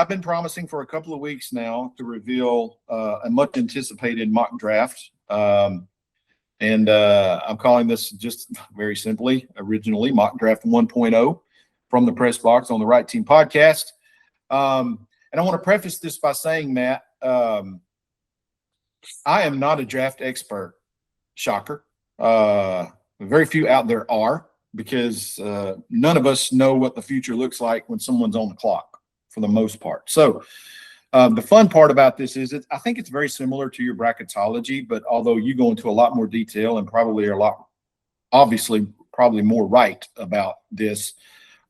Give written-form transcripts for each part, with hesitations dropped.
I've been promising for a couple of weeks now to reveal a much anticipated mock draft. I'm calling this just very simply, originally, Mock Draft 1.0 from the Press Box on the Right Team podcast. And I want to preface this by saying, Matt, I am not a draft expert. Shocker. Very few out there are, because none of us know what the future looks like when someone's on the clock, for the most part. So the fun part about this is I think it's very similar to your bracketology, but although you go into a lot more detail and probably are probably more right about this,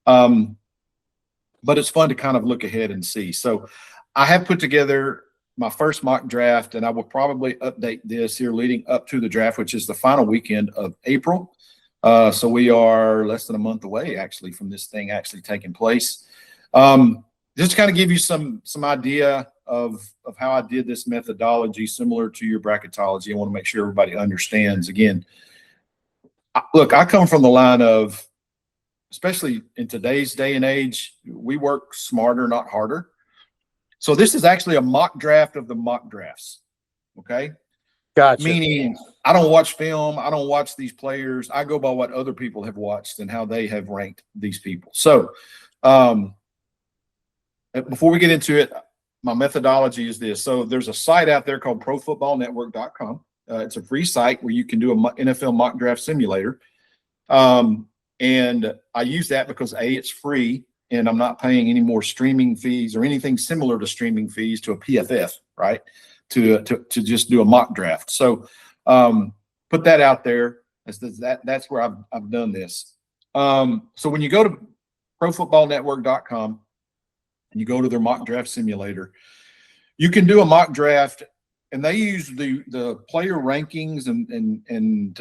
but it's fun to kind of look ahead and see. So I have put together my first mock draft, and I will probably update this here leading up to the draft, which is the final weekend of April. So we are less than a month away, actually, from this thing actually taking place. Just to kind of give you some idea of how I did this methodology, similar to your bracketology. I want to make sure everybody understands. Again, look, I come from the line of, especially in today's day and age, we work smarter, not harder. So this is actually a mock draft of the mock drafts, okay? Gotcha. Meaning I don't watch film. I don't watch these players. I go by what other people have watched and how they have ranked these people. So before we get into it, my methodology is this. So there's a site out there called ProFootballNetwork.com. It's a free site where you can do a NFL mock draft simulator. And I use that because, A, it's free, and I'm not paying any more streaming fees or anything similar to streaming fees to a PFF, right, to just do a mock draft. So put that out there. That's where I've done this. So when you go to ProFootballNetwork.com, and you go to their mock draft simulator, you can do a mock draft, and they use the player rankings and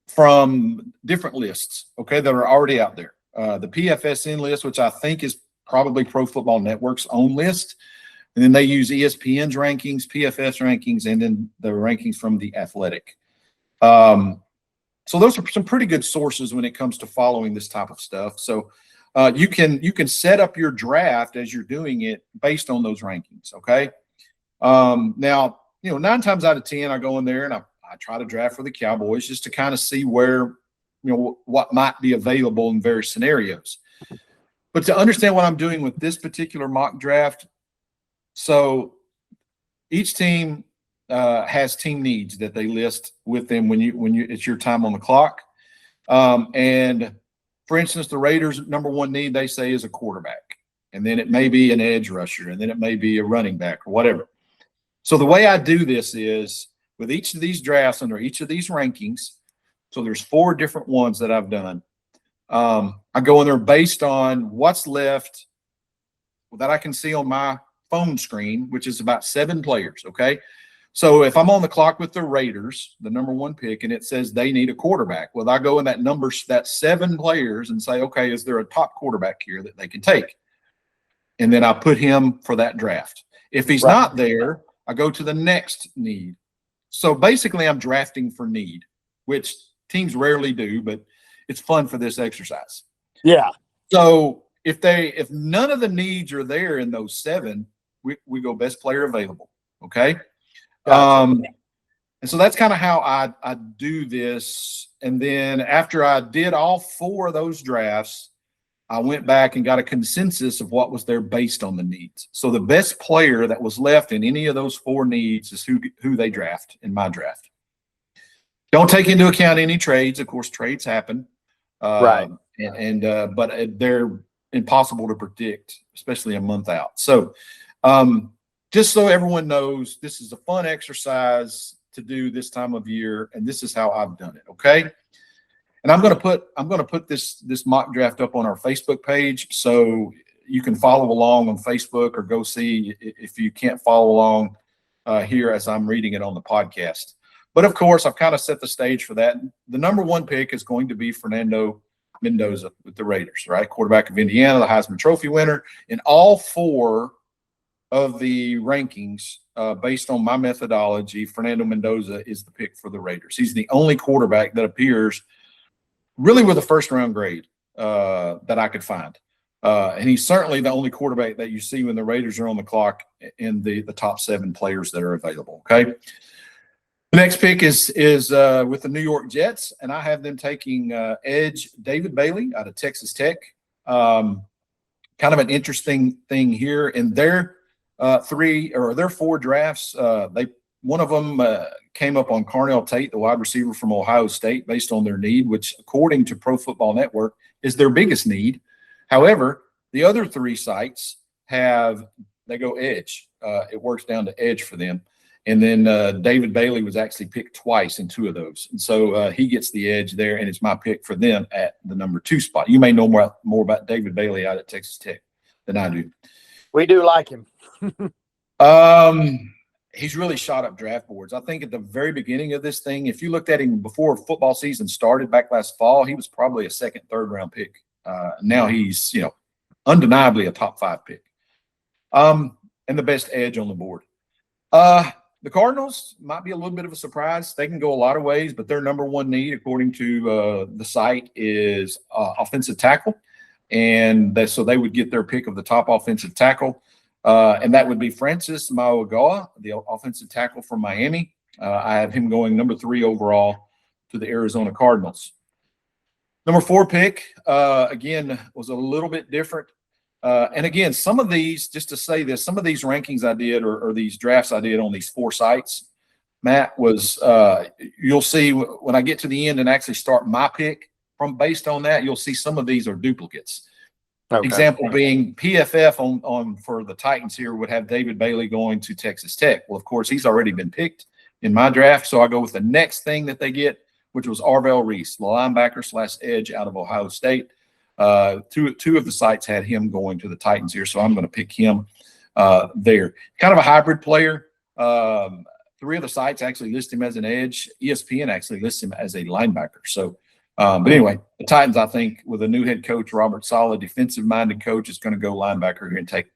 from different lists, okay, that are already out there. The PFSN list, which I think is probably Pro Football Network's own list, and then they use ESPN's rankings, PFS rankings, and then the rankings from The Athletic. So those are some pretty good sources when it comes to following this type of stuff. So you can set up your draft as you're doing it based on those rankings, okay? Now, 9 times out of 10, I go in there and I try to draft for the Cowboys just to kind of see where, what might be available in various scenarios. But to understand what I'm doing with this particular mock draft, so each team has team needs that they list with them when it's your time on the clock. And for instance, the Raiders' number one need, they say, is a quarterback. And then it may be an edge rusher, and then it may be a running back or whatever. So the way I do this is with each of these drafts under each of these rankings, so there's 4 different ones that I've done. I go in there based on what's left that I can see on my phone screen, which is about 7 players, okay? So if I'm on the clock with the Raiders, the number 1 pick, and it says they need a quarterback, well, I go in that 7 players and say, okay, is there a top quarterback here that they can take? And then I put him for that draft. If he's not there, I go to the next need. So basically I'm drafting for need, which teams rarely do, but it's fun for this exercise. Yeah. So if none of the needs are there in those 7, we go best player available, okay? Gotcha. And so that's kind of how I do this. And then after I did all 4 of those drafts, I went back and got a consensus of what was there based on the needs. So the best player that was left in any of those 4 needs is who they draft in my draft. Don't take into account any trades. Of course, trades happen. Right. But they're impossible to predict, especially a month out. So just so everyone knows, this is a fun exercise to do this time of year, and this is how I've done it, okay? And I'm going to put this mock draft up on our Facebook page, so you can follow along on Facebook, or go see if you can't follow along here as I'm reading it on the podcast. But of course, I've kind of set the stage for that. The number 1 pick is going to be Fernando Mendoza with the Raiders, right? Quarterback of Indiana, the Heisman Trophy winner. In all 4 of the rankings, based on my methodology, Fernando Mendoza is the pick for the Raiders. He's the only quarterback that appears really with a first-round grade that I could find. And he's certainly the only quarterback that you see when the Raiders are on the clock in the top 7 players that are available. Okay. The next pick is with the New York Jets, and I have them taking edge David Bailey out of Texas Tech. Kind of an interesting thing here in their 4 drafts. One of them came up on Carnell Tate, the wide receiver from Ohio State, based on their need, which according to Pro Football Network is their biggest need. However, the other 3 sites they go edge. It works down to edge for them. And then David Bailey was actually picked twice in 2 of those. And so he gets the edge there, and it's my pick for them at the number 2 spot. You may know more about David Bailey out at Texas Tech than I do. We do like him. He's really shot up draft boards. I think at the very beginning of this thing, if you looked at him before football season started back last fall, he was probably a 2nd, 3rd round pick. Now he's, undeniably a top 5 pick. And the best edge on the board. The Cardinals might be a little bit of a surprise. They can go a lot of ways, but their number 1 need, according to the site, is offensive tackle. And so they would get their pick of the top offensive tackle. And that would be Francis Mauigoa, the offensive tackle from Miami. I have him going number 3 overall to the Arizona Cardinals. Number 4 pick, again, was a little bit different. And again, some of these, just to say this, some of these rankings I did or these drafts I did on these 4 sites, Matt, was you'll see when I get to the end and actually start my pick based on that, you'll see some of these are duplicates. Okay. Example being PFF on for the Titans here would have David Bailey going to Texas Tech. Well, of course, he's already been picked in my draft, so I go with the next thing that they get, which was Arvell Reese, the linebacker / edge out of Ohio State. 2 of the sites had him going to the Titans here, so I'm going to pick him there. Kind of a hybrid player. 3 of the sites actually list him as an edge. ESPN actually lists him as a linebacker. So, but anyway, the Titans, I think, with a new head coach, Robert Saleh, defensive-minded coach, is going to go linebacker here and take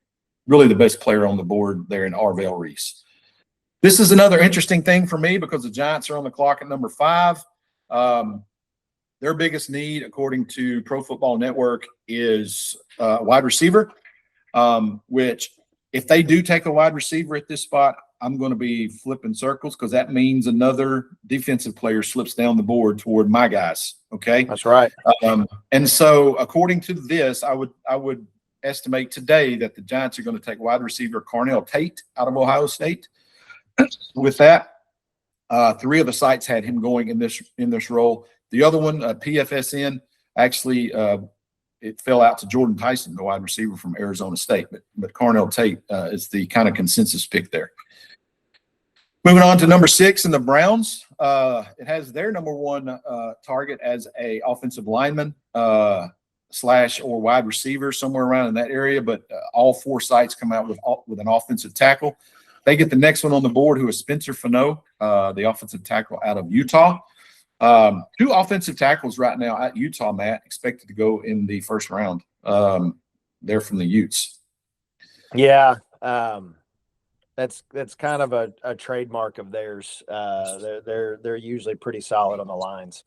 really the best player on the board there in Arvell Reese. This is another interesting thing for me because the Giants are on the clock at number 5. Their biggest need, according to Pro Football Network, is wide receiver, which if they do take a wide receiver at this spot, I'm going to be flipping circles because that means another defensive player slips down the board toward my guys. Okay, that's right. And so, according to this, I would estimate today that the Giants are going to take wide receiver Carnell Tate out of Ohio State. With that, 3 of the sites had him going in this role. The other one, PFSN, actually it fell out to Jordan Tyson, the wide receiver from Arizona State. But Carnell Tate is the kind of consensus pick there. Moving on to number 6 in the Browns. It has their number 1 target as a offensive lineman / or wide receiver, somewhere around in that area. But all 4 sites come out with an offensive tackle. They get the next one on the board, who is Spencer Fano, the offensive tackle out of Utah. 2 offensive tackles right now at Utah, Matt, expected to go in the 1st round. They're from the Utes. Yeah, that's kind of a trademark of theirs. They're usually pretty solid on the lines.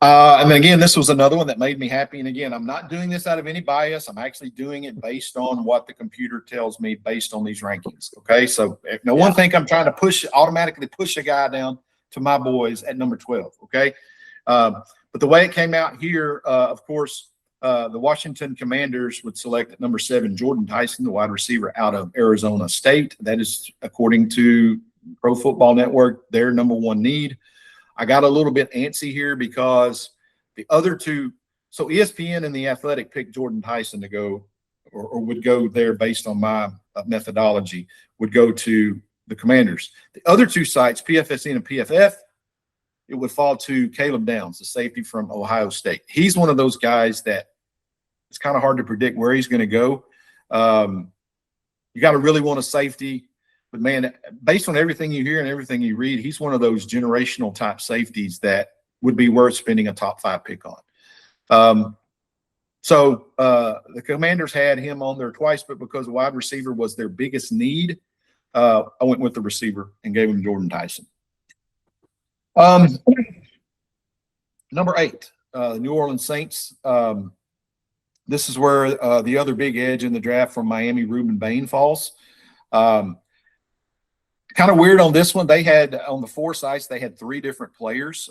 And then again, this was another one that made me happy. And again, I'm not doing this out of any bias. I'm actually doing it based on what the computer tells me based on these rankings. Okay, so if no one think I'm trying to automatically push a guy down to my boys at number 12. Okay, but the way it came out here, of course, the Washington Commanders would select at number 7 Jordan Tyson, the wide receiver out of Arizona State. That is, according to Pro Football Network, their number 1 need. I got a little bit antsy here because the other 2, so ESPN and The Athletic picked Jordan Tyson to go, or would go there based on my methodology, would go to the Commanders. The other 2 sites, PFSN and PFF, it would fall to Caleb Downs, the safety from Ohio State. He's one of those guys that it's kind of hard to predict where he's going to go. You got to really want a safety. But, man, based on everything you hear and everything you read, he's one of those generational type safeties that would be worth spending a top 5 pick on. So the Commanders had him on there twice, but because wide receiver was their biggest need, I went with the receiver and gave him Jordan Tyson. Number 8, the New Orleans Saints. this is where the other big edge in the draft from Miami, Ruben Bain, falls. Kind of weird on this one. They had on the 4 sites, they had 3 different players.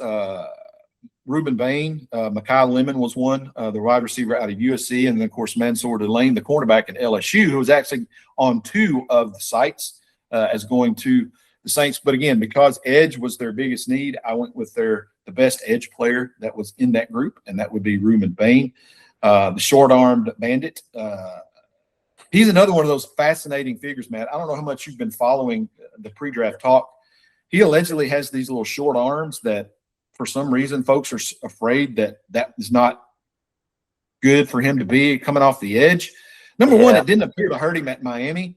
Ruben Bain, Mekhi Lemon was one, the wide receiver out of USC, and then, of course, Mansour Delane, the cornerback at LSU, who was actually on 2 of the sites as going to the Saints. But again, because edge was their biggest need, I went with the best edge player that was in that group, and that would be Ruben Bain, the short-armed bandit. He's another one of those fascinating figures, Matt. I don't know how much you've been following the pre-draft talk. He allegedly has these little short arms that, for some reason, folks are afraid that is not good for him to be coming off the edge. Number one, it didn't appear to hurt him at Miami.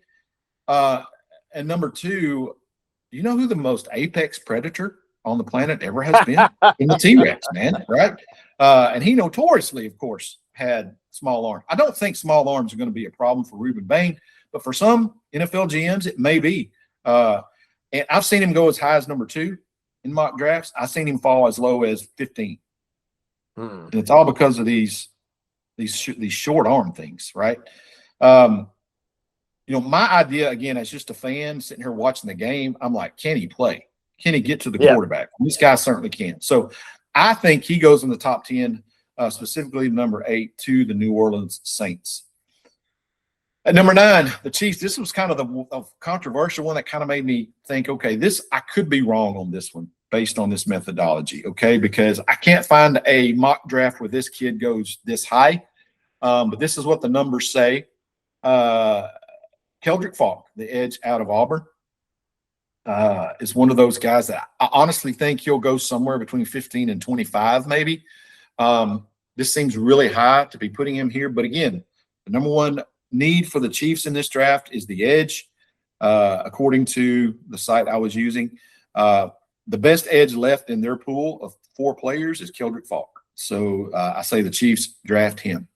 And number 2, you know who the most apex predator on the planet ever has been? In the T-Rex, man, right? And he notoriously, of course, had small arms. I don't think small arms are going to be a problem for Ruben Bain, but for some NFL GMs, it may be. And I've seen him go as high as number 2 in mock drafts. I've seen him fall as low as 15. And it's all because of these short arm things, right? You know, my idea, again, as just a fan sitting here watching the game, I'm like, can he play? Can he get to the quarterback? This guy certainly can. So I think he goes in the top 10, specifically number 8 to the New Orleans Saints. At number 9, the Chiefs. This was kind of the controversial one that kind of made me think, okay, I could be wrong on this one based on this methodology, okay, because I can't find a mock draft where this kid goes this high. But this is what the numbers say. Keldrick Falk, the edge out of Auburn, is one of those guys that I honestly think he'll go somewhere between 15 and 25 maybe. This seems really high to be putting him here. But again, the number 1 need for the Chiefs in this draft is the edge, according to the site I was using. The best edge left in their pool of 4 players is Keldrick Falk. So I say the Chiefs draft him.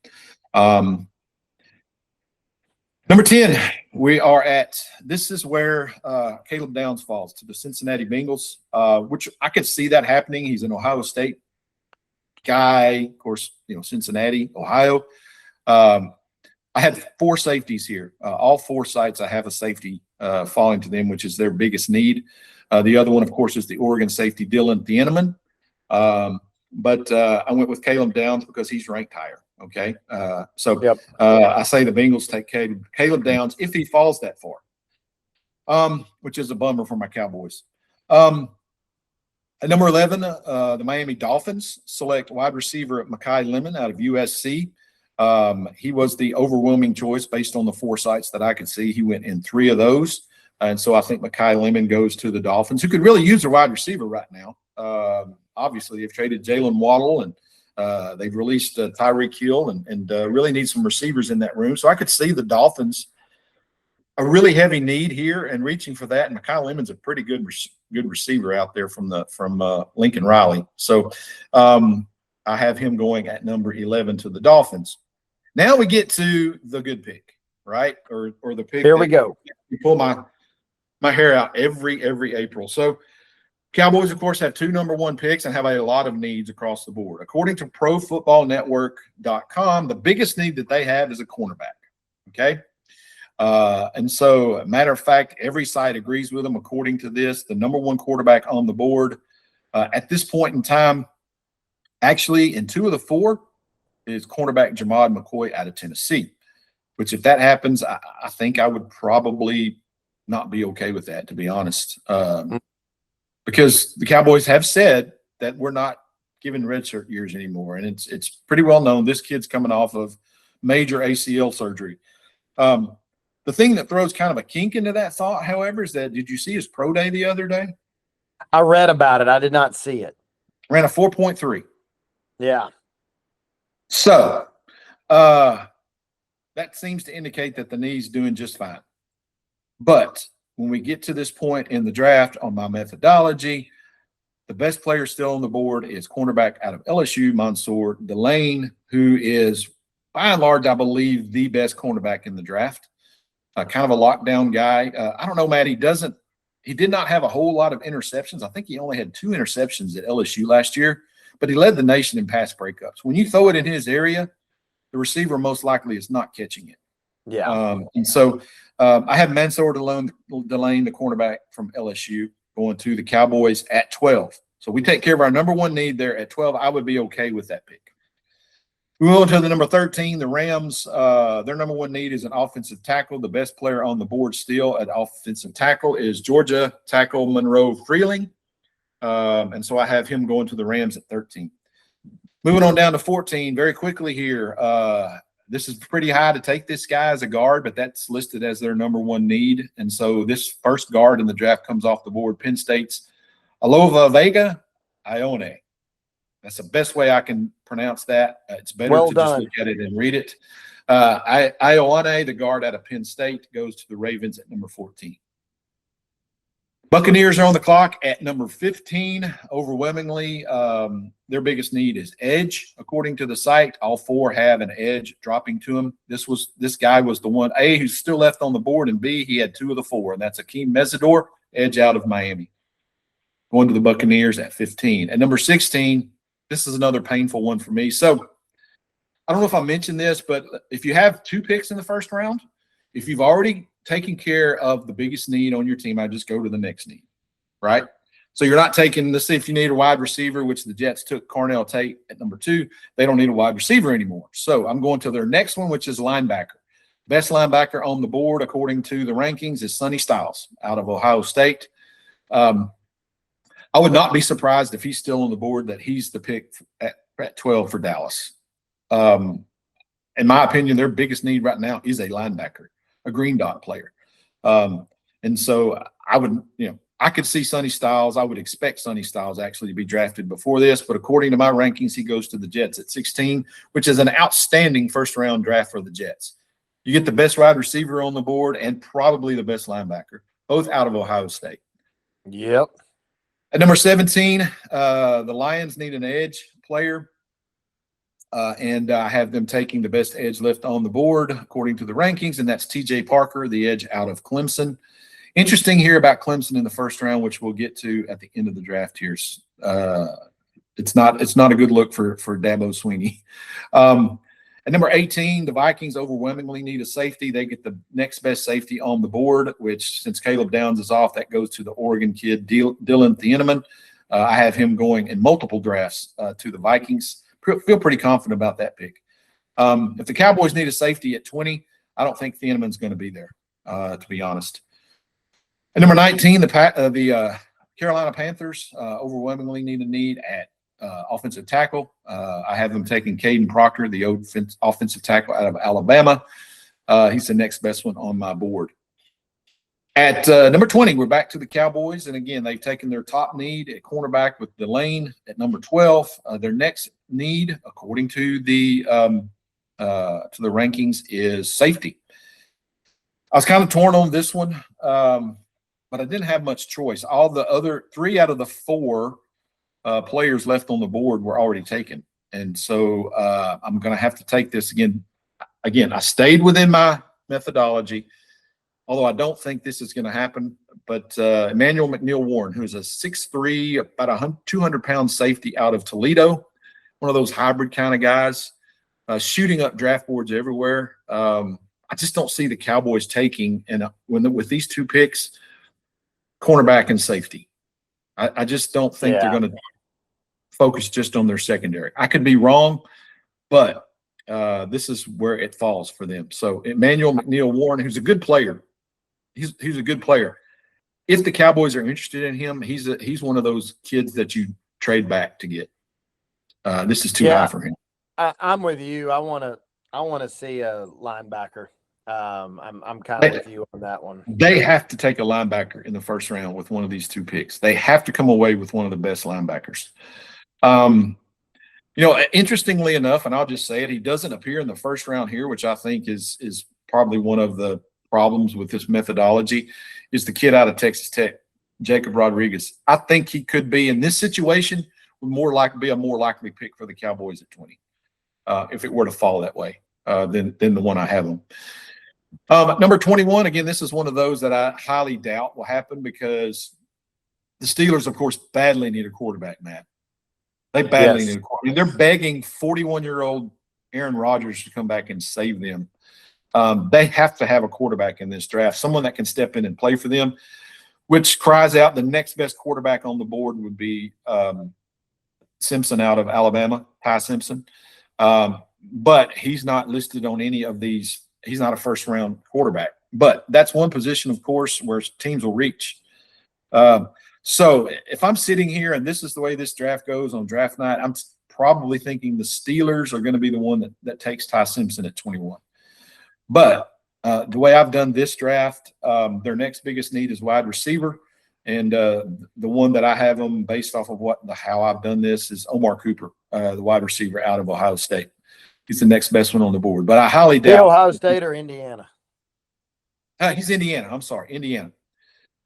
Number 10, we are at – this is where Caleb Downs falls to the Cincinnati Bengals, which I could see that happening. He's an Ohio State guy, of course, Cincinnati, Ohio. I had 4 safeties here. All 4 sites I have a safety falling to them, which is their biggest need. The other one, of course, is the Oregon safety Dylan Thieneman. But I went with Caleb Downs because he's ranked higher. Okay. I say the Bengals take Caleb Downs if he falls that far, which is a bummer for my Cowboys. At number 11, the Miami Dolphins select wide receiver Mekhi Lemon out of USC. He was the overwhelming choice based on the 4 sites that I could see. He went in 3 of those. And so I think Mekhi Lemon goes to the Dolphins, who could really use a wide receiver right now. Obviously, they've traded Jalen Waddle, and they've released Tyreek Hill, and really need some receivers in that room. So I could see the Dolphins a really heavy need here and reaching for that. And Mekhi Lemon's a pretty good receiver out there from Lincoln Riley. So I have him going at number 11 to the Dolphins. Now we get to the good pick, right? Or the pick. Here we go. You pull my hair out every April. So Cowboys, of course, have 2 number 1 picks and have a lot of needs across the board. According to ProFootballNetwork.com, the biggest need that they have is a cornerback. Okay. And so, matter of fact, every site agrees with them. According to this, the number 1 quarterback on the board at this point in time, actually in 2 of the 4, is cornerback Jamad McCoy out of Tennessee, which if that happens, I think I would probably not be okay with that, to be honest. Because the Cowboys have said that we're not giving redshirt years anymore. And it's pretty well known this kid's coming off of major ACL surgery. The thing that throws kind of a kink into that thought, however, is that did you see his pro day the other day? I read about it. I did not see it. Ran a 4.3. Yeah. So that seems to indicate that the knee's doing just fine. But when we get to this point in the draft on my methodology, the best player still on the board is cornerback out of LSU, Mansour Delane, who is, by and large, I believe, the best cornerback in the draft. Kind of a lockdown guy. I don't know, Matt, he did not have a whole lot of interceptions. I think he only had 2 interceptions at LSU last year, but he led the nation in pass breakups. When you throw it in his area, the receiver most likely is not catching it. Yeah. And so I have Mansour Delane, the cornerback from LSU, going to the Cowboys at 12. So we take care of our number one need there at 12. I would be okay with that pick. We move on to the number 13, the Rams. Their number one need is an offensive tackle. The best player on the board still at offensive tackle is Georgia tackle Monroe Freeling. And so I have him going to the Rams at 13. Moving on down to 14, very quickly here. This is pretty high to take this guy as a guard, but that's listed as their number one need. And so this first guard in the draft comes off the board. Penn State's Alova Vega Ione. That's the best way I can pronounce that. It's better to just look at it and read it. Ione, the guard out of Penn State, goes to the Ravens at number 14. Buccaneers are on the clock at number 15. Overwhelmingly, their biggest need is edge. According to the site, all four have an edge dropping to him. This guy was the one, A, who's still left on the board, and B, he had two of the four, and that's Akeem Mesidor, edge out of Miami. Going to the Buccaneers at 15. At number 16, this is another painful one for me. So I don't know if I mentioned this, but if you have two picks in the first round, if you've already taken care of the biggest need on your team, I just go to the next need, right? So you're not taking, let's see if you need a wide receiver, which the Jets took Carnell Tate at number 2. They don't need a wide receiver anymore. So I'm going to their next one, which is linebacker. Best linebacker on the board, according to the rankings, is Sonny Styles out of Ohio State. I would not be surprised if he's still on the board that he's the pick at 12 for Dallas. In my opinion, their biggest need right now is a linebacker, a green dot player. And so I would, I could see Sonny Styles. I would expect Sonny Styles actually to be drafted before this, but according to my rankings, he goes to the Jets at 16, which is an outstanding first-round draft for the Jets. You get the best wide receiver on the board and probably the best linebacker, both out of Ohio State. Yep. At number 17, the Lions need an edge player, and I have them taking the best edge left on the board according to the rankings, and that's T.J. Parker, the edge out of Clemson. Interesting here about Clemson in the first round, which we'll get to at the end of the draft here. It's not a good look for Dabo Swinney. At number 18, the Vikings overwhelmingly need a safety. They get the next best safety on the board, which since Caleb Downs is off, that goes to the Oregon kid, Dylan Thieneman. I have him going in multiple drafts to the Vikings. Feel pretty confident about that pick. If the Cowboys need a safety at 20, I don't think Thieneman's going to be there, to be honest. At number 19, the Carolina Panthers overwhelmingly need a need at offensive tackle. I have them taking Caden Proctor, the offensive tackle out of Alabama. He's the next best one on my board. At number 20, we're back to the Cowboys. And again, they've taken their top need at cornerback with Delane at number 12. Their next need, according to the rankings, is safety. I was kind of torn on this one, but I didn't have much choice. All the other 3 out of the 4 players left on the board were already taken. And so I'm going to have to take this again. Again, I stayed within my methodology, although I don't think this is going to happen. But Emmanuel McNeil-Warren, who's a 6'3", about 200-pound safety out of Toledo, one of those hybrid kind of guys, shooting up draft boards everywhere. I just don't see the Cowboys taking, and with these 2 picks, cornerback and safety. I just don't think they're going to focus just on their secondary. I could be wrong, but this is where it falls for them. So Emmanuel McNeil-Warren, who's a good player, he's a good player. If the Cowboys are interested in him, he's one of those kids that you trade back to get. This is too high for him. I'm with you. I want to see a linebacker. I'm kind of with you on that one. They have to take a linebacker in the first round with one of these 2 picks. They have to come away with one of the best linebackers. Interestingly enough, and I'll just say it, he doesn't appear in the first round here, which I think is probably one of the problems with this methodology, is the kid out of Texas Tech, Jacob Rodriguez. I think he could be in this situation would be a more likely pick for the Cowboys at 20, if it were to fall that way, than the one I have them. Number 21, again, this is one of those that I highly doubt will happen because the Steelers, of course, badly need a quarterback, Matt. They badly need a quarterback. They're begging 41-year-old Aaron Rodgers to come back and save them. They have to have a quarterback in this draft, someone that can step in and play for them, which cries out the next best quarterback on the board would be Simpson out of Alabama, Ty Simpson. But he's not listed on any of these. He's not a first-round quarterback. But that's one position, of course, where teams will reach. So if I'm sitting here and this is the way this draft goes on draft night, I'm probably thinking the Steelers are going to be the one that takes Ty Simpson at 21. But the way I've done this draft, their next biggest need is wide receiver. And the one that I have them based off of how I've done this is Omar Cooper, the wide receiver out of Ohio State. He's the next best one on the board. But I highly doubt. Ohio State or Indiana? He's Indiana. I'm sorry, Indiana.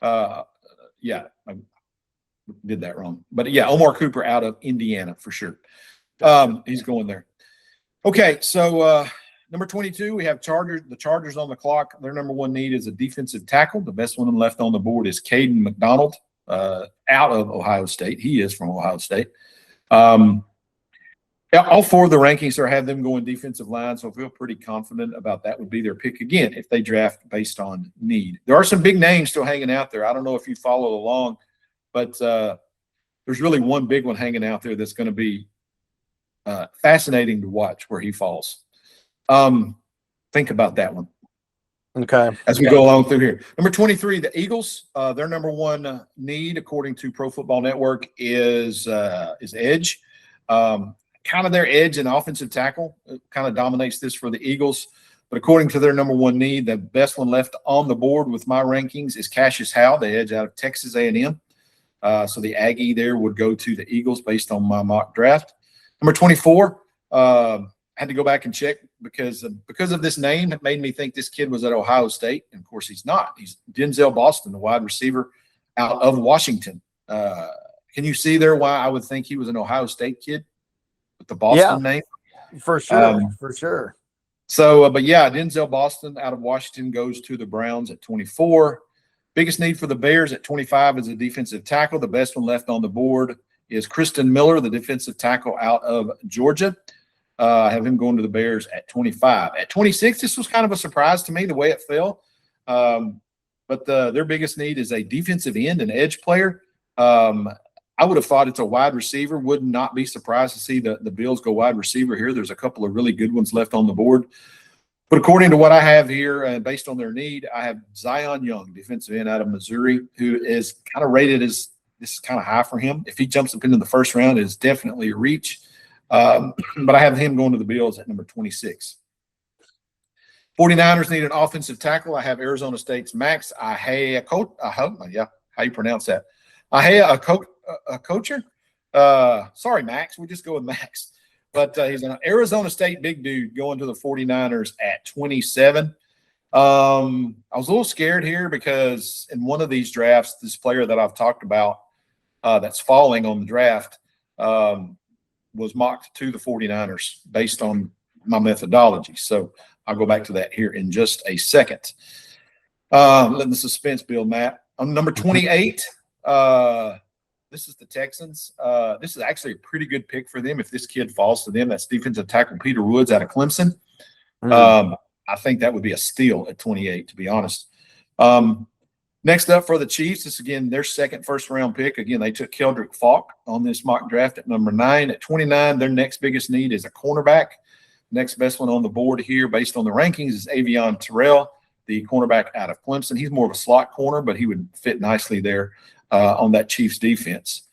Yeah, I did that wrong. But yeah, Omar Cooper out of Indiana for sure. He's going there. Okay, so number 22, we have Chargers. The Chargers on the clock. Their number one need is a defensive tackle. The best one left on the board is Caden McDonald out of Ohio State. He is from Ohio State. All four of the rankings have them going defensive line, so I feel pretty confident about that would be their pick again if they draft based on need. There are some big names still hanging out there. I don't know if you follow along, but there's really one big one hanging out there that's going to be fascinating to watch where he falls. Think about that one. Okay. As we go along through here. Number 23, the Eagles. Their number one need, according to Pro Football Network, is edge. Kind of their edge and offensive tackle kind of dominates this for the Eagles. But according to their number one need, the best one left on the board with my rankings is Cassius Howe, the edge out of Texas A&M. So the Aggie there would go to the Eagles based on my mock draft. Number 24, had to go back and check because of this name. It made me think this kid was at Ohio State. And, of course, he's not. He's Denzel Boston, the wide receiver out of Washington. Can you see there why I would think he was an Ohio State kid? With the Boston name? For sure, for sure. So, but yeah, Denzel Boston out of Washington goes to the Browns at 24. Biggest need for the Bears at 25 is a defensive tackle. The best one left on the board is Kristen Miller, the defensive tackle out of Georgia. I have him going to the Bears at 25. At 26, this was kind of a surprise to me the way it fell. But their biggest need is a defensive end, an edge player. I would have thought it's a wide receiver. Would not be surprised to see the Bills go wide receiver here. There's a couple of really good ones left on the board. But according to what I have here, and based on their need, I have Zion Young, defensive end out of Missouri, who is kind of rated as this is kind of high for him. If he jumps up into the first round, it is definitely a reach. But I have him going to the Bills at number 26. 49ers need an offensive tackle. I have Arizona State's Max Ahea, how you pronounce that? Coacher. Sorry, Max. We'll just go with Max. But he's an Arizona State big dude going to the 49ers at 27. I was a little scared here because in one of these drafts, this player that I've talked about that's falling on the draft was mocked to the 49ers based on my methodology. So I'll go back to that here in just a second. Letting the suspense build, Matt. On number 28, this is the Texans. This is actually a pretty good pick for them if this kid falls to them. That's defensive tackle Peter Woods out of Clemson. I think that would be a steal at 28, to be honest. Next up for the Chiefs, this again their second first-round pick. Again, they took Keldrick Falk on this mock draft at number 9. At 29, their next biggest need is a cornerback. Next best one on the board here based on the rankings is Avion Terrell, the cornerback out of Clemson. He's more of a slot corner, but he would fit nicely there on that Chiefs defense.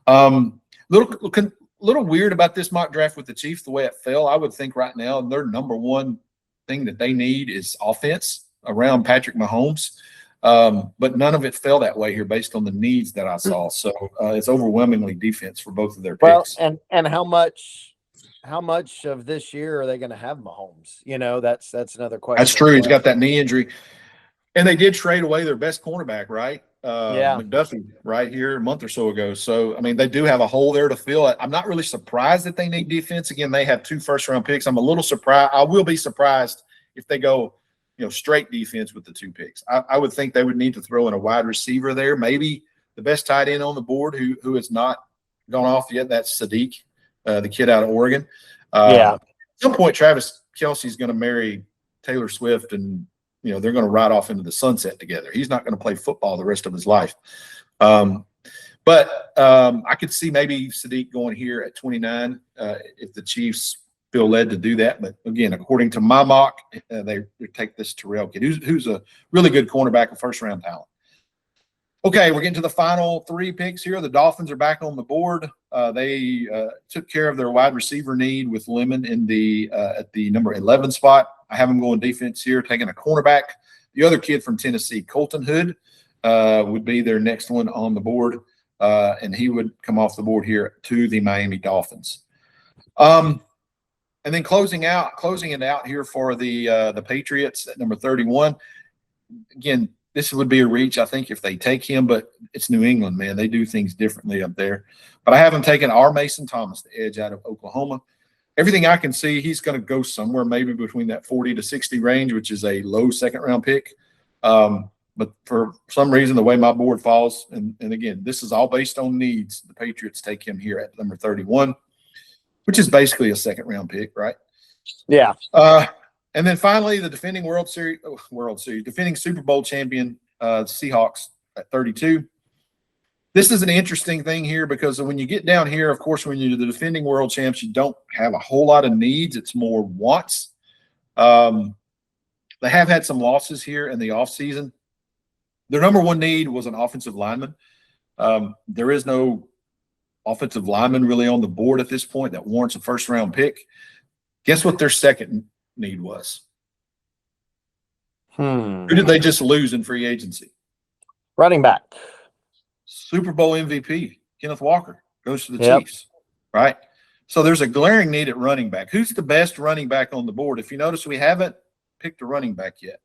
Little weird about this mock draft with the Chiefs, the way it fell. I would think right now their number one thing that they need is offense around Patrick Mahomes. But none of it fell that way here based on the needs that I saw. So it's overwhelmingly defense for both of their picks. Well, and how much of this year are they going to have Mahomes? You know, that's another question. That's true. He's got that knee injury. And they did trade away their best cornerback, right? McDuffie right here a month or so ago. So, I mean, they do have a hole there to fill. I'm not really surprised that they need defense. Again, they have 2 first-round picks. I'm a little surprised. I will be surprised if they go, straight defense with the 2 picks. I would think they would need to throw in a wide receiver there. Maybe the best tight end on the board who has not gone off yet. That's Sadiq, the kid out of Oregon. some point, Travis Kelce's going to marry Taylor Swift, and they're going to ride off into the sunset together. He's not going to play football the rest of his life. But I could see maybe Sadiq going here at 29 if the Chiefs feel led to do that. But again, according to my mock, they take this Terrell kid, who's a really good cornerback, a first-round talent. Okay, we're getting to the final 3 picks here. The Dolphins are back on the board. They took care of their wide receiver need with Lemon at the number 11 spot. I have them going defense here, taking a cornerback. The other kid from Tennessee, Colton Hood, would be their next one on the board, and he would come off the board here to the Miami Dolphins. And then closing it out here for the Patriots at number 31. Again, this would be a reach, I think, if they take him, but it's New England, man. They do things differently up there. But I haven't taken our Mason Thomas, the edge out of Oklahoma. Everything I can see, he's going to go somewhere maybe between that 40 to 60 range, which is a low second-round pick. But for some reason, the way my board falls, and again, this is all based on needs, the Patriots take him here at number 31, which is basically a second-round pick, right? Yeah. And then finally, the defending defending Super Bowl champion, Seahawks at 32. This is an interesting thing here because when you get down here, of course, when you're the defending world champs, you don't have a whole lot of needs. It's more wants. They have had some losses here in the offseason. Their number one need was an offensive lineman. There is no offensive lineman really on the board at this point that warrants a first-round pick. Guess what their second need was? Who did they just lose in free agency? Running back. Super Bowl MVP, Kenneth Walker, goes to the Chiefs, right? So there's a glaring need at running back. Who's the best running back on the board? If you notice, we haven't picked a running back yet.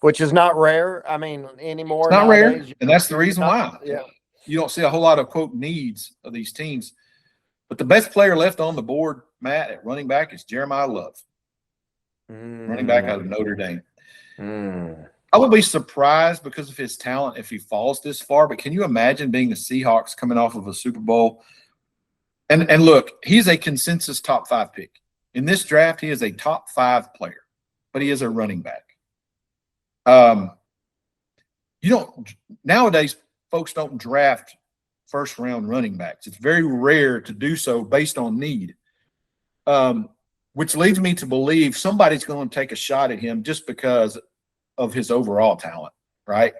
Which is not rare, anymore. It's not rare, and that's the reason why. Yeah. You don't see a whole lot of, quote, needs of these teams. But the best player left on the board, Matt, at running back is Jeremiyah Love, running back out of Notre Dame. I would be surprised because of his talent if he falls this far, but can you imagine being the Seahawks coming off of a Super Bowl? And look, he's a consensus top 5 pick. In this draft, he is a top 5 player, but he is a running back. Nowadays, folks don't draft first-round running backs. It's very rare to do so based on need, which leads me to believe somebody's going to take a shot at him just because of his overall talent, right?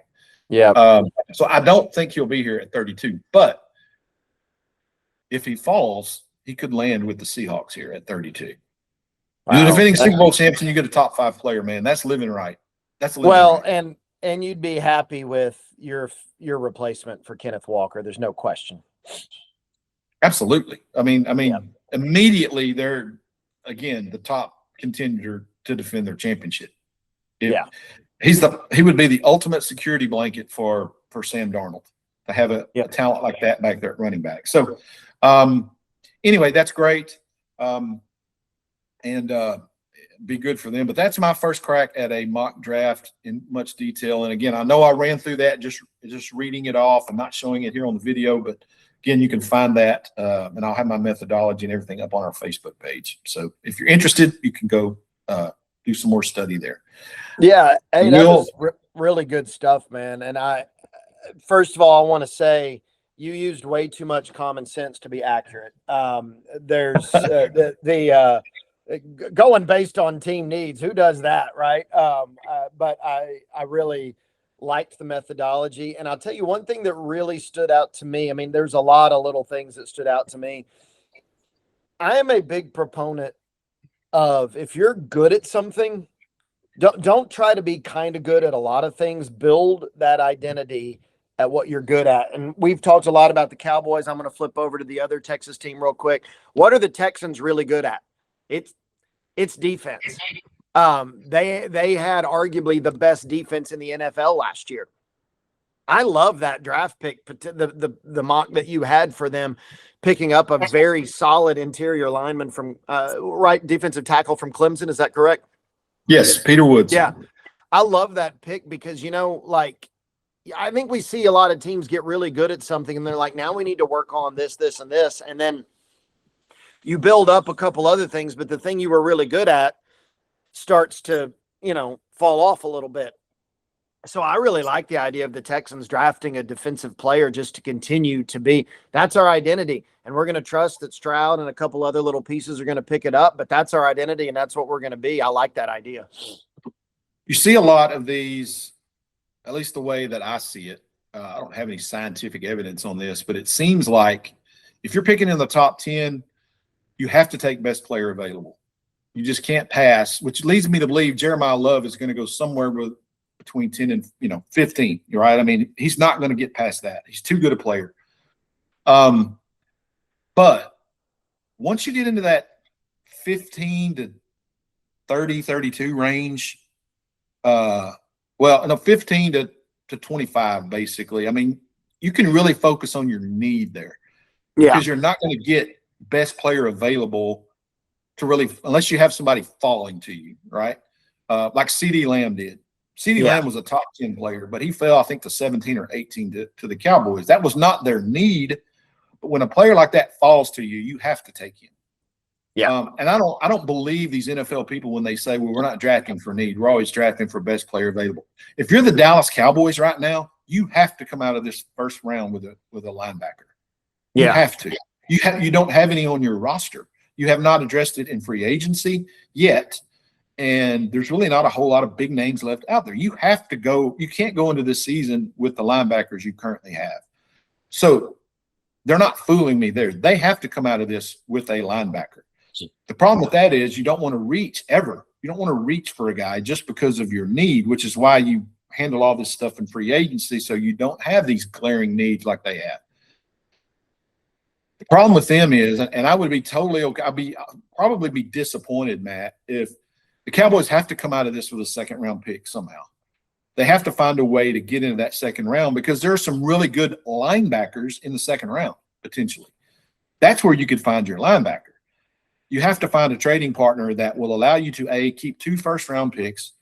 Yeah. So I don't think he'll be here at 32, but if he falls, he could land with the Seahawks here at 32. Wow. You're the defending Super Bowl champion, you get a top 5 player, man. That's living right. That's living right. And you'd be happy with your replacement for Kenneth Walker. There's no question. Absolutely. Immediately they're, again, the top contender to defend their championship. He would be the ultimate security blanket for Sam Darnold to have a talent like that back there at running back. So anyway, that's great. And be good for them. But that's my first crack at a mock draft in much detail. And again, I know I ran through that just reading it off. I'm not showing it here on the video, but again, you can find that, and I'll have my methodology and everything up on our Facebook page. So if you're interested, you can go do some more study there. Yeah, hey, that was really good stuff, man. And first of all, I want to say you used way too much common sense to be accurate. There's going based on team needs. Who does that, right? But I really liked the methodology. And I'll tell you one thing that really stood out to me. There's a lot of little things that stood out to me. I am a big proponent of, if you're good at something, don't try to be kind of good at a lot of things. Build that identity at what you're good at. And we've talked a lot about the Cowboys. I'm going to flip over to the other Texas team real quick. What are the Texans really good at? It's defense. They had arguably the best defense in the NFL last year. I love that draft pick, the mock that you had for them, picking up a very solid interior lineman from defensive tackle from Clemson. Is that correct? Yes, Peter Woods. Yeah. I love that pick because, I think we see a lot of teams get really good at something and they're like, now we need to work on this, this, and this. And then you build up a couple other things, but the thing you were really good at starts to, fall off a little bit. So I really like the idea of the Texans drafting a defensive player just to continue to be, that's our identity. And we're going to trust that Stroud and a couple other little pieces are going to pick it up, but that's our identity and that's what we're going to be. I like that idea. You see a lot of these, at least the way that I see it. I don't have any scientific evidence on this, but it seems like if you're picking in the top 10, you have to take best player available. You just can't pass, which leads me to believe Jeremiyah Love is going to go somewhere between 10 and 15. You're right. I mean, he's not going to get past that. He's too good a player. But once you get into that 15 to 30, 32 range, 15 to 25, basically. I mean, you can really focus on your need there because you're not going to get best player available to really, unless you have somebody falling to you, right? Like CeeDee Lamb did. CeeDee Lamb was a top 10 player, but he fell, I think, to 17 or 18 to the Cowboys. That was not their need. But when a player like that falls to you, you have to take him. Yeah. And I don't believe these NFL people when they say, well, we're not drafting for need. We're always drafting for best player available. If you're the Dallas Cowboys right now, you have to come out of this first round with a linebacker. You have to. You don't have any on your roster. You have not addressed it in free agency yet. And there's really not a whole lot of big names left out there. You have to go. You can't go into this season with the linebackers you currently have. So they're not fooling me there. They have to come out of this with a linebacker. The problem with that is you don't want to reach ever. You don't want to reach for a guy just because of your need, which is why you handle all this stuff in free agency so you don't have these glaring needs like they have. The problem with them is, and I would be totally okay, I'll probably be disappointed, Matt, if the Cowboys have to come out of this with a second-round pick somehow. They have to find a way to get into that second round because there are some really good linebackers in the second round, potentially. That's where you could find your linebacker. You have to find a trading partner that will allow you to, keep 2 first-round picks.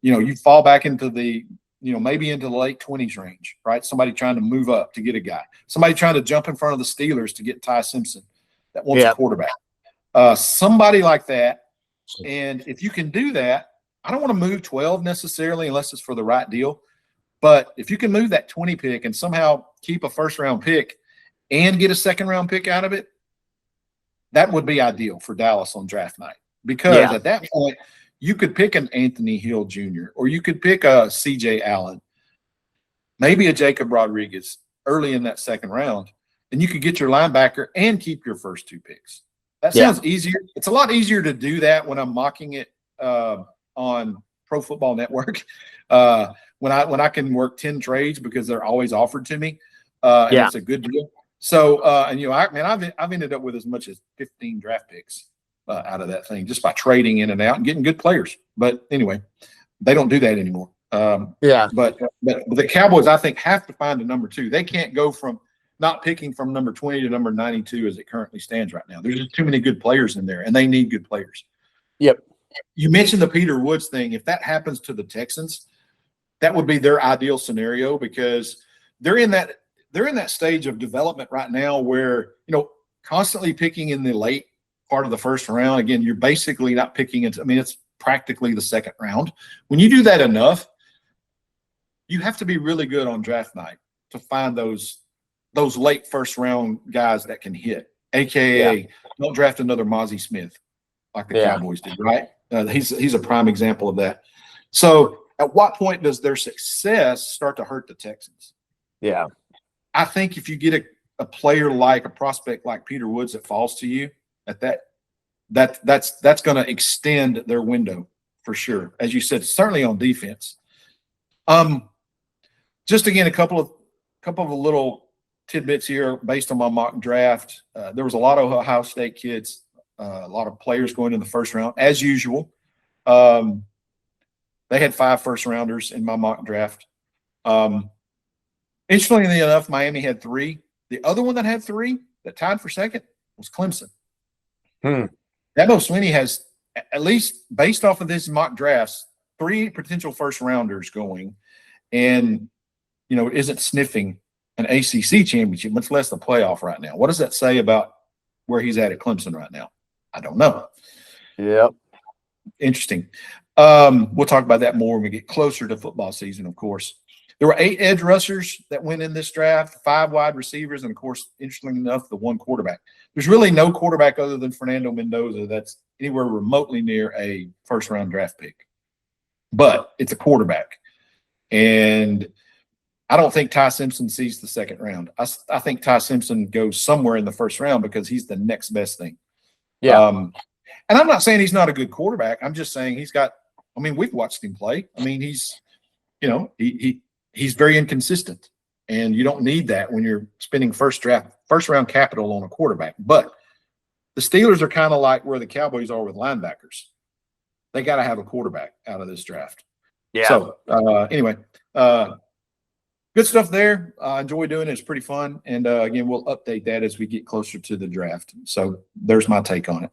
You fall back into the, maybe into the late 20s range, right? Somebody trying to move up to get a guy. Somebody trying to jump in front of the Steelers to get Ty Simpson that wants a quarterback. Somebody like that. And if you can do that, I don't want to move 12 necessarily unless it's for the right deal. But if you can move that 20 pick and somehow keep a first-round pick and get a second-round pick out of it, that would be ideal for Dallas on draft night because at that point you could pick an Anthony Hill Jr. or you could pick a C.J. Allen, maybe a Jacob Rodriguez early in that second round, and you could get your linebacker and keep your first 2 picks. That sounds easier. It's a lot easier to do that when I'm mocking it on Pro Football Network when I can work 10 trades because they're always offered to me, and it's a good deal. So, I've ended up with as much as 15 draft picks out of that thing just by trading in and out and getting good players. But anyway, they don't do that anymore. But the Cowboys, I think, have to find a number 2. They can't go from not picking from number 20 to number 92 as it currently stands right now. There's just too many good players in there, and they need good players. Yep. You mentioned the Peter Woods thing. If that happens to the Texans, that would be their ideal scenario because they're in that stage of development right now where, constantly picking in the late part of the first round. Again, you're basically not picking it. It's practically the second round. When you do that enough, you have to be really good on draft night to find those late first round guys that can hit, AKA don't draft another Mozzie Smith like the Cowboys did, right? He's a prime example of that. So at what point does their success start to hurt the Texans? Yeah. I think if you get a player like a prospect like Peter Woods that falls to you that's going to extend their window for sure. As you said, certainly on defense. Just again, a couple of little tidbits here based on my mock draft. There was a lot of Ohio State kids, a lot of players going in the first round as usual. They had 5 first rounders in my mock draft. Interestingly enough, Miami had 3. The other one that had 3 that tied for second was Clemson. Dabo Swinney has, at least based off of this mock drafts, 3 potential first rounders going and, isn't sniffing an ACC championship, much less the playoff right now. What does that say about where he's at Clemson right now? I don't know. Yep. Interesting. We'll talk about that more when we get closer to football season, of course. There were 8 edge rushers that went in this draft, 5 wide receivers, and of course, interestingly enough, the 1 quarterback. There's really no quarterback other than Fernando Mendoza that's anywhere remotely near a first-round draft pick. But it's a quarterback. And I don't think Ty Simpson sees the second round. I think Ty Simpson goes somewhere in the first round because he's the next best thing. Yeah. And I'm not saying he's not a good quarterback. I'm just saying we've watched him play. I mean, he's very inconsistent. And you don't need that when you're spending first round capital on a quarterback. But the Steelers are kind of like where the Cowboys are with linebackers. They got to have a quarterback out of this draft. Yeah. So anyway, good stuff there. I enjoy doing it. It's pretty fun. And again, we'll update that as we get closer to the draft. So there's my take on it.